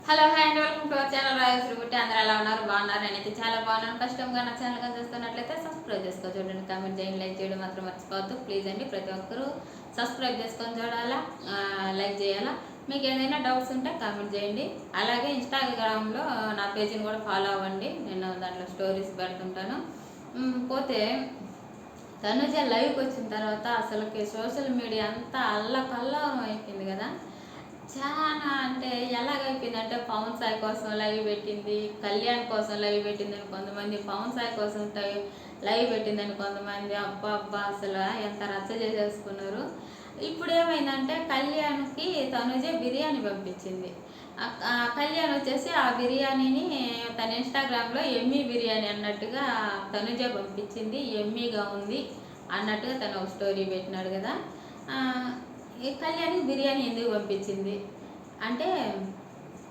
Hello hi and welcome to our channel రాయశ్రీబుట్టి. అందరూ ఎలా ఉన్నారు? బాగున్నారు? నేనైతే చాలా బాగున్నాను. ఫస్ట్ టైంగా నా ఛానల్ కానీ చూస్తున్నట్లయితే సబ్స్క్రైబ్ చేసుకో చూడండి, కామెంట్ చేయండి, లైక్ చేయడం మాత్రం మర్చిపోవద్దు ప్లీజ్ అండి. ప్రతి ఒక్కరూ సబ్స్క్రైబ్ చేసుకొని చూడాలా, లైక్ చేయాలా. మీకు ఏదైనా డౌట్స్ ఉంటే కామెంట్ చేయండి. అలాగే ఇన్స్టాగ్రామ్లో నా పేజీని కూడా ఫాలో అవ్వండి, నేను దాంట్లో స్టోరీస్ పెడుతుంటాను. పోతే తనుజ లైవ్కి వచ్చిన తర్వాత అసలుకి సోషల్ మీడియా అంతా అల్లకల్లోలం అయిపోయింది కదా. చాలా అంటే ఎలాగైపోయిందంటే పవన్ సాయి కోసం లైవ్ పెట్టింది, కళ్యాణ్ కోసం లైవ్ పెట్టిందని కొంతమంది, పవన్ సాయి కోసం లైవ్ పెట్టిందని కొంతమంది. అబ్బా అబ్బా అసలు ఎంత రచ్చ చేసేసుకున్నారు. ఇప్పుడు ఏమైందంటే కళ్యాణ్కి తనుజే బిర్యానీ పంపించింది. కళ్యాణ్ వచ్చేసి ఆ బిర్యానీని తన ఇన్స్టాగ్రామ్లో ఎమ్మీ బిర్యానీ అన్నట్టుగా తనుజే పంపించింది, ఎమ్మీగా ఉంది అన్నట్టుగా తను ఒక స్టోరీ పెట్టినాడు కదా. ఈ కళ్యాణ్కి బిర్యానీ ఎందుకు పంపించింది అంటే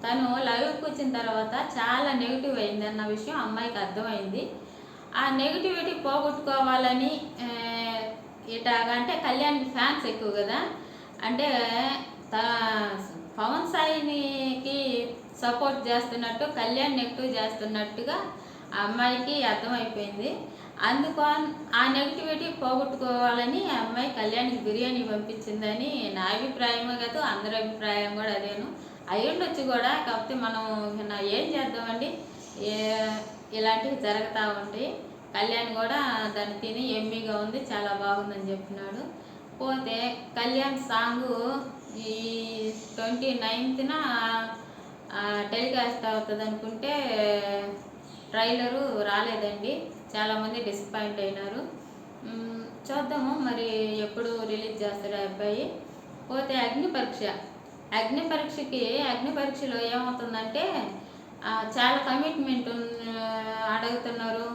తను లైవ్కి వచ్చిన తర్వాత చాలా నెగిటివ్ అయింది అన్న విషయం అమ్మాయికి అర్థమైంది. ఆ నెగిటివిటీ పోగొట్టుకోవాలని అంటే కళ్యాణ్కి ఫ్యాన్స్ ఎక్కువ కదా, అంటే పవన్ సాయినికి సపోర్ట్ చేస్తున్నట్టు కళ్యాణ్ నెగిటివ్ చేస్తున్నట్టుగా ఆ అమ్మాయికి అర్థమైపోయింది. ఆ నెగిటివిటీ పోగొట్టుకోవాలని ఆ అమ్మాయి కళ్యాణ్కి బిర్యానీ పంపించిందని నా అభిప్రాయమే కాదు, అందరి అభిప్రాయం కూడా అదేను అయ్యుండొచ్చు కూడా. కాకపోతే మనం ఏం చేద్దామండి, ఇలాంటివి జరుగుతూ ఉంటాయి. కళ్యాణ్ కూడా దాన్ని తిని ఎమ్మీగా ఉంది, చాలా బాగుందని చెప్పినాడు. పోతే కళ్యాణ్ సాంగు ఈ 29న టెలికాస్ట్ అవుతుంది అనుకుంటే ట్రైలరు రాలేదండి, చాలామంది డిసప్పాయింట్ అయినారు. చూద్దాము మరి ఎప్పుడు రిలీజ్ చేస్తాడు అబ్బాయి. పోతే అగ్ని పరీక్షలో ఏమవుతుందంటే చాలా కమిట్మెంట్ అడుగుతున్నారు,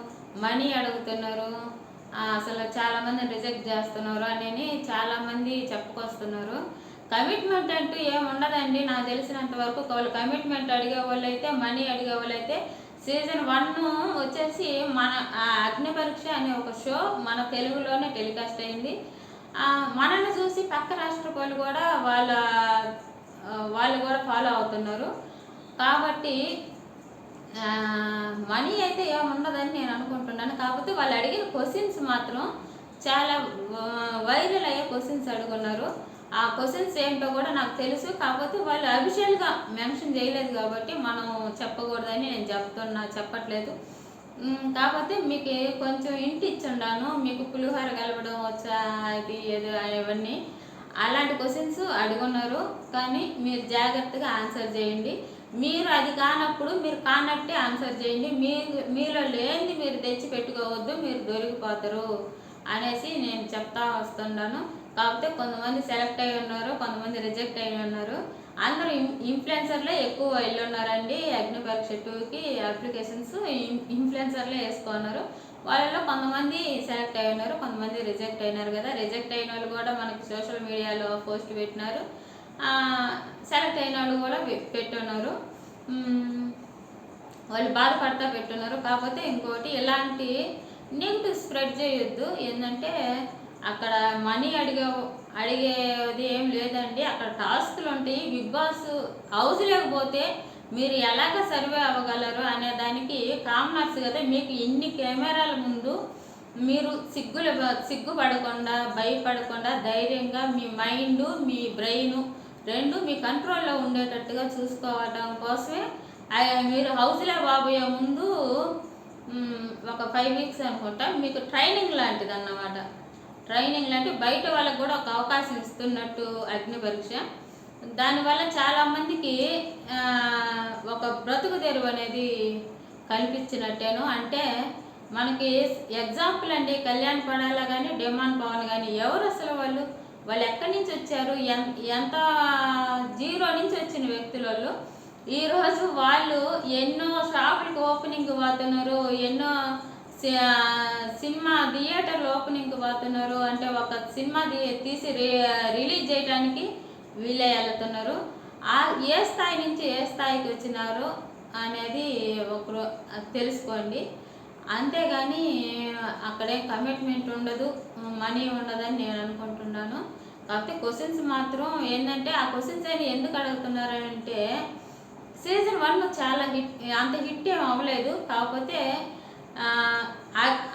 మనీ అడుగుతున్నారు, అసలు చాలామంది రిజెక్ట్ చేస్తున్నారు అని చాలామంది చెప్పుకొస్తున్నారు. కమిట్మెంట్ అంటూ ఏముండదండి నాకు తెలిసినంత వరకు. వాళ్ళు కమిట్మెంట్ అడిగే వాళ్ళు అయితే, మనీ అడిగే వాళ్ళు అయితే సీజన్ 1 వచ్చేసి మన అగ్ని పరీక్ష అనే ఒక షో మన తెలుగులోనే టెలికాస్ట్ అయింది. మనల్ని చూసి పక్క రాష్ట్ర వాళ్ళు కూడా వాళ్ళు కూడా ఫాలో అవుతున్నారు. కాబట్టి మనీ అయితే ఏముండదని నేను అనుకుంటున్నాను. కాకపోతే వాళ్ళు అడిగిన క్వశ్చన్స్ మాత్రం చాలా వైరల్ అయ్యే క్వశ్చన్స్ అడుగున్నారు. ఆ క్వశ్చన్స్ ఏంటో కూడా నాకు తెలుసు, కాకపోతే వాళ్ళు అఫిషియల్గా మెన్షన్ చేయలేదు కాబట్టి మనం చెప్పకూడదని నేను చెప్పట్లేదు. కాకపోతే మీకు కొంచెం ఇంటి ఇచ్చుండాను, మీకు పులిహోర కలపడం వచ్చా ఇది ఏదో ఇవన్నీ అలాంటి క్వశ్చన్స్ అడుగున్నారు. కానీ మీరు జాగ్రత్తగా ఆన్సర్ చేయండి. మీరు అది కానప్పుడు మీరు కానట్టే ఆన్సర్ చేయండి. మీలో లేనిది మీరు తెచ్చి పెట్టుకోవద్దు, మీరు దొరికిపోతారు అనేసి నేను చెప్తా వస్తున్నాను. కాకపోతే కొంతమంది సెలెక్ట్ అయి ఉన్నారు, కొంతమంది రిజెక్ట్ అయి ఉన్నారు. అందరూ ఇన్ఫ్లుయెన్సర్లే ఎక్కువ వెళ్ళున్నారండి. అగ్ని పరీక్ష 2కి అప్లికేషన్స్ ఇన్ఫ్లుయెన్సర్లే వేసుకున్నారు. వాళ్ళలో కొంతమంది సెలెక్ట్ అయి ఉన్నారు, కొంతమంది రిజెక్ట్ అయినారు కదా. రిజెక్ట్ అయిన వాళ్ళు కూడా మనకి సోషల్ మీడియాలో పోస్ట్ పెట్టినారు, సెలెక్ట్ అయిన వాళ్ళు కూడా పెట్టున్నారు. వాళ్ళు బాధపడతా పెట్టున్నారు. కాకపోతే ఇంకోటి ఇలాంటి నెగిటివ్ స్ప్రెడ్ చేయొద్దు. ఏంటంటే అక్కడ మనీ అడిగేది ఏం లేదండి, అక్కడ టాస్క్లు ఉంటాయి. బిగ్ బాస్ హౌస్ లేకపోతే మీరు ఎలాగ సర్వే అవ్వగలరు అనే దానికి కామనర్స్ కదా. మీకు ఇన్ని కెమెరాల ముందు మీరు సిగ్గుపడకుండా, భయపడకుండా, ధైర్యంగా మీ మైండ్, మీ బ్రెయిన్ రెండు మీ కంట్రోల్లో ఉండేటట్టుగా చూసుకోవడం కోసమే మీరు హౌస్లో బాబోయే ముందు ఒక 5 వీక్స్ అనుకుంటా మీకు ట్రైనింగ్ లాంటిది అన్నమాట. ట్రైనింగ్ లాంటి బయట వాళ్ళకు కూడా ఒక అవకాశం ఇస్తున్నట్టు అగ్ని పరీక్ష. దానివల్ల చాలామందికి ఒక బ్రతుకు తెరువు అనేది కల్పించినట్టేను. అంటే మనకి ఎగ్జాంపుల్ అండి, కళ్యాణ్ పడాలా కానీ, డిమాండ్ పవన్ కానీ ఎవరు అసలు వాళ్ళు ఎక్కడి నుంచి వచ్చారు, ఎంత జీరో నుంచి వచ్చిన వ్యక్తులు వాళ్ళు. ఈరోజు వాళ్ళు ఎన్నో షాపులకు ఓపెనింగ్ పోతున్నారు, ఎన్నో సినిమా థియేటర్లు ఓపెనింగ్ పోతున్నారు. అంటే ఒక సినిమా తీసి రిలీజ్ చేయడానికి వీళ్ళే వెళ్తున్నారు. ఏ స్థాయి నుంచి ఏ స్థాయికి వచ్చినారో అనేది ఒకరు తెలుసుకోండి. అంతేగాని అక్కడే కమిట్మెంట్ ఉండదు, మనీ ఉండదని నేను అనుకుంటున్నాను. కాకపోతే క్వశ్చన్స్ మాత్రం ఏంటంటే ఆ క్వశ్చన్స్ అని ఎందుకు అడుగుతున్నారంటే సీజన్ 1 చాలా హిట్, అంత హిట్ ఏం అవ్వలేదు. కాకపోతే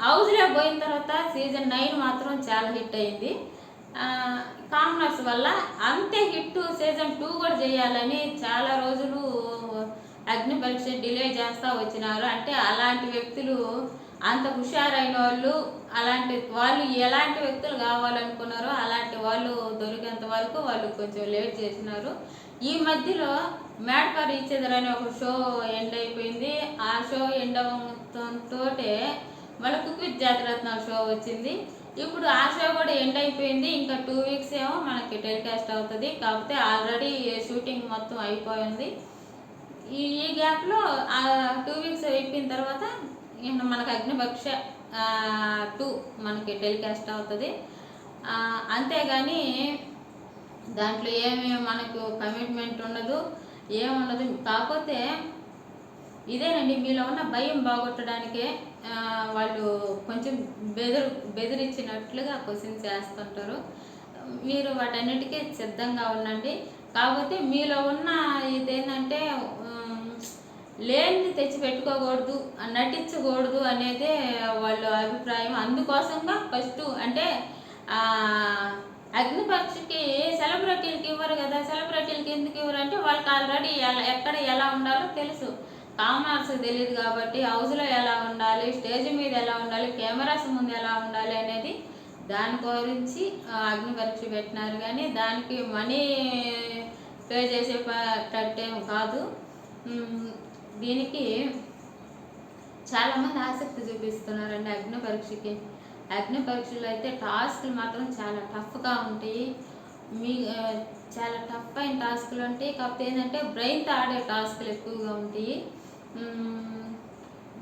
హౌస్లో పోయిన తర్వాత సీజన్ 9 మాత్రం చాలా హిట్ అయింది. కామనర్స్ వల్ల అంతే హిట్ సీజన్ 2 కూడా చేయాలని చాలా రోజులు అగ్ని పరీక్ష డిలే చేస్తూ వచ్చినారు. అంటే అలాంటి వ్యక్తులు, అంత హుషారైన వాళ్ళు, అలాంటి వాళ్ళు ఎలాంటి వ్యక్తులు కావాలనుకున్నారో అలాంటి వాళ్ళు దొరికేంత వరకు వాళ్ళు కొంచెం లేట్ చేసినారు. ఈ మధ్యలో మ్యాడ్ ఫర్ ఈచ్ అదర్ అనే ఒక షో ఎండ్ అయిపోయింది. ఆ షో ఎండ్ అవ్వడంతో మళ్ళీ కుక్ విత్ జాతిరత్నాలు షో వచ్చింది. ఇప్పుడు ఆ షో కూడా ఎండ్ అయిపోయింది. ఇంకా 2 వీక్స్ ఏమో మనకి టెలికాస్ట్ అవుతుంది. కాకపోతే ఆల్రెడీ షూటింగ్ మొత్తం అయిపోయింది. ఈ గ్యాప్లో 2 వీక్స్ అయిపోయిన తర్వాత మనకు అగ్నిపరీక్ష 2 మనకి టెలికాస్ట్ అవుతుంది. అంతేగాని దాంట్లో ఏమి మనకు కమిట్మెంట్ ఉండదు, ఏముండదు. కాకపోతే ఇదేనండి, మీలో ఉన్న భయం బాగొట్టడానికే వాళ్ళు కొంచెం బెదిరించినట్లుగా క్వశ్చన్స్ చేస్తుంటారు. మీరు వాటన్నిటికీ సిద్ధంగా ఉండండి. కాకపోతే మీలో ఉన్న ఇదేంటంటే లేనిది తెచ్చి పెట్టుకోకూడదు, నటించకూడదు అనేదే వాళ్ళ అభిప్రాయం. అందుకోసంగా ఫస్ట్ అంటే అగ్నిపరీక్షకి సెలబ్రిటీలకి ఇవ్వరు కదా. సెలబ్రిటీలకి ఎందుకు ఇవ్వరు అంటే వాళ్ళకి ఆల్రెడీ ఎక్కడ ఎలా ఉండాలో తెలుసు. కామనర్స్ తెలియదు కాబట్టి హౌస్లో ఎలా ఉండాలి, స్టేజ్ మీద ఎలా ఉండాలి, కెమెరాస్ ముందు ఎలా ఉండాలి అనేది దాని గురించి అగ్నిపరీక్ష పెట్టినారు. కానీ దానికి మనీ పే చేసేటట్టేం కాదు. దీనికి చాలామంది ఆసక్తి చూపిస్తున్నారండి అగ్ని పరీక్షకి. అగ్ని పరీక్షలో అయితే టాస్క్లు మాత్రం చాలా టఫ్గా ఉంటాయి. చాలా టఫ్ అయిన టాస్క్లు ఉంటాయి. కాకపోతే ఏంటంటే బ్రెయిన్తో ఆడే టాస్క్లు ఎక్కువగా ఉంటాయి,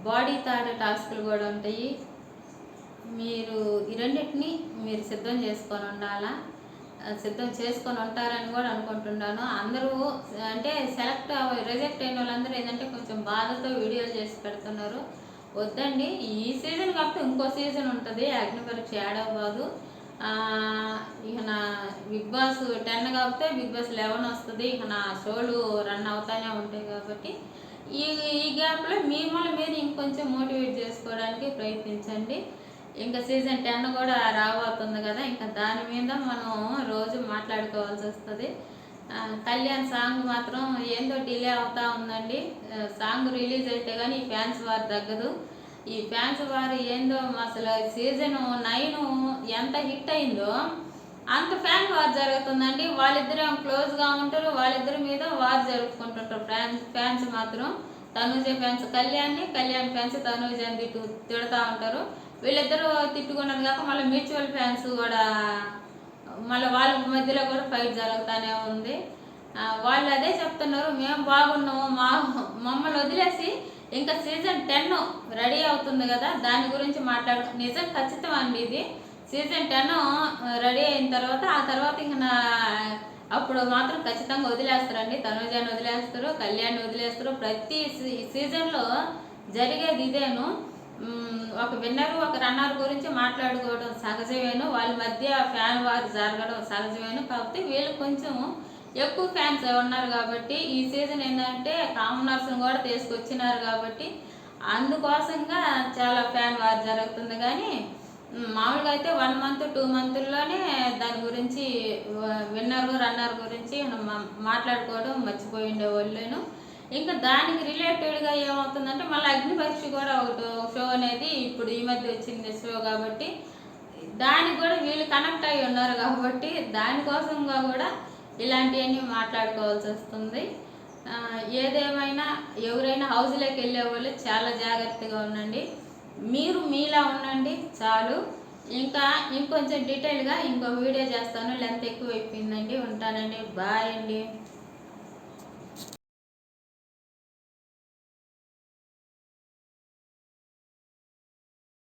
బాడీతో ఆడే టాస్క్లు కూడా ఉంటాయి. మీరు ఈ రెండింటిని మీరు సిద్ధం చేసుకొని ఉండాలా, సిద్ధం చేసుకొని ఉంటారని కూడా అనుకుంటున్నాను. అందరూ అంటే రిజెక్ట్ అయిన వాళ్ళందరూ ఏంటంటే కొంచెం బాధతో వీడియోలు చేసి పెడుతున్నారు. వద్దండి, ఈ సీజన్ కాకపోతే ఇంకో సీజన్ ఉంటుంది. అగ్ని పరీక్ష ఏడవదు. ఇక నా బిగ్ బాస్ 10 కాకపోతే బిగ్ బాస్ 11 వస్తుంది. ఇక నా షోలు రన్ అవుతానే ఉంటాయి. కాబట్టి ఈ గ్యాప్లో మిమ్మల్ని మీరు ఇంకొంచెం మోటివేట్ చేసుకోవడానికి ప్రయత్నించండి. ఇంకా సీజన్ 10 కూడా రాబోతుంది కదా, ఇంకా దాని మీద మనం రోజు మాట్లాడుకోవాల్సి వస్తుంది. కళ్యాణ్ సాంగ్ మాత్రం ఏందో డిలే అవుతా ఉందండి. సాంగ్ రిలీజ్ అయితే కానీ ఈ ఫ్యాన్స్ వారు తగ్గదు. ఈ ఫ్యాన్స్ వారు ఏందో అసలు సీజన్ 9 ఎంత హిట్ అయిందో అంత ఫ్యాన్ వార్ జరుగుతుందండి. వాళ్ళిద్దరు క్లోజ్గా ఉంటారు, వాళ్ళిద్దరి మీద వార్ జరుపుకుంటుంటారు. ఫ్యాన్స్ మాత్రం తనూజ ఫ్యాన్స్ కళ్యాణ్ ఫ్యాన్స్ తనూజని తిడుతూ ఉంటారు. వీళ్ళిద్దరూ తిట్టుకున్నది కాక మళ్ళీ మ్యూచువల్ ఫ్యాన్స్ కూడా మళ్ళీ వాళ్ళ మధ్యలో కూడా ఫైట్ జరుగుతూనే ఉంది. వాళ్ళు అదే చెప్తున్నారు, మేము బాగున్నాము, మమ్మల్ని వదిలేసి ఇంకా సీజన్ 10 రెడీ అవుతుంది కదా దాని గురించి నిజం ఖచ్చితం అండి. ఇది సీజన్ 10 రెడీ అయిన తర్వాత ఆ తర్వాత ఇంకా అప్పుడు మాత్రం ఖచ్చితంగా వదిలేస్తారండి. తనూజాని వదిలేస్తారు, కళ్యాణ్ వదిలేస్తారు. ప్రతి సీజన్లో జరిగేది ఇదేను. ఒక విన్నరు ఒక రన్నర్ గురించి మాట్లాడుకోవడం సహజమేను, వాళ్ళ మధ్య ఫ్యాన్ వార్ జరగడం సహజమేను. కాకపోతే వీళ్ళు కొంచెం ఎక్కువ ఫ్యాన్స్ ఉన్నారు కాబట్టి ఈ సీజన్ ఏంటంటే కామనర్స్ని కూడా తీసుకొచ్చినారు కాబట్టి అందుకోసంగా చాలా ఫ్యాన్ వార్ జరుగుతుంది. కానీ మామూలుగా అయితే 1 మంత్ 2 మంత్లోనే దాని గురించి విన్నరు రన్నర్ గురించి మాట్లాడుకోవడం మర్చిపోయి ఉండేవాళ్ళేను. ఇంకా దానికి రిలేటెడ్గా ఏమవుతుందంటే మళ్ళీ అగ్ని పరీక్ష కూడా ఒకటి షో అనేది ఇప్పుడు ఈ మధ్య వచ్చింది షో కాబట్టి దానికి కూడా వీళ్ళు కనెక్ట్ అయ్యి ఉన్నారు కాబట్టి దానికోసంగా కూడా ఇలాంటివన్నీ మాట్లాడుకోవాల్సి వస్తుంది. ఏదేమైనా ఎవరైనా హౌస్లోకి వెళ్ళే వాళ్ళు చాలా జాగ్రత్తగా ఉండండి. మీరు మీలా ఉండండి చాలు. ఇంకా ఇంకొంచెం డీటెయిల్గా ఇంకో వీడియో చేస్తాను. లెంత్ ఎక్కువ అయిపోయిందండి. ఉంటానండి. బాయ్ అండి.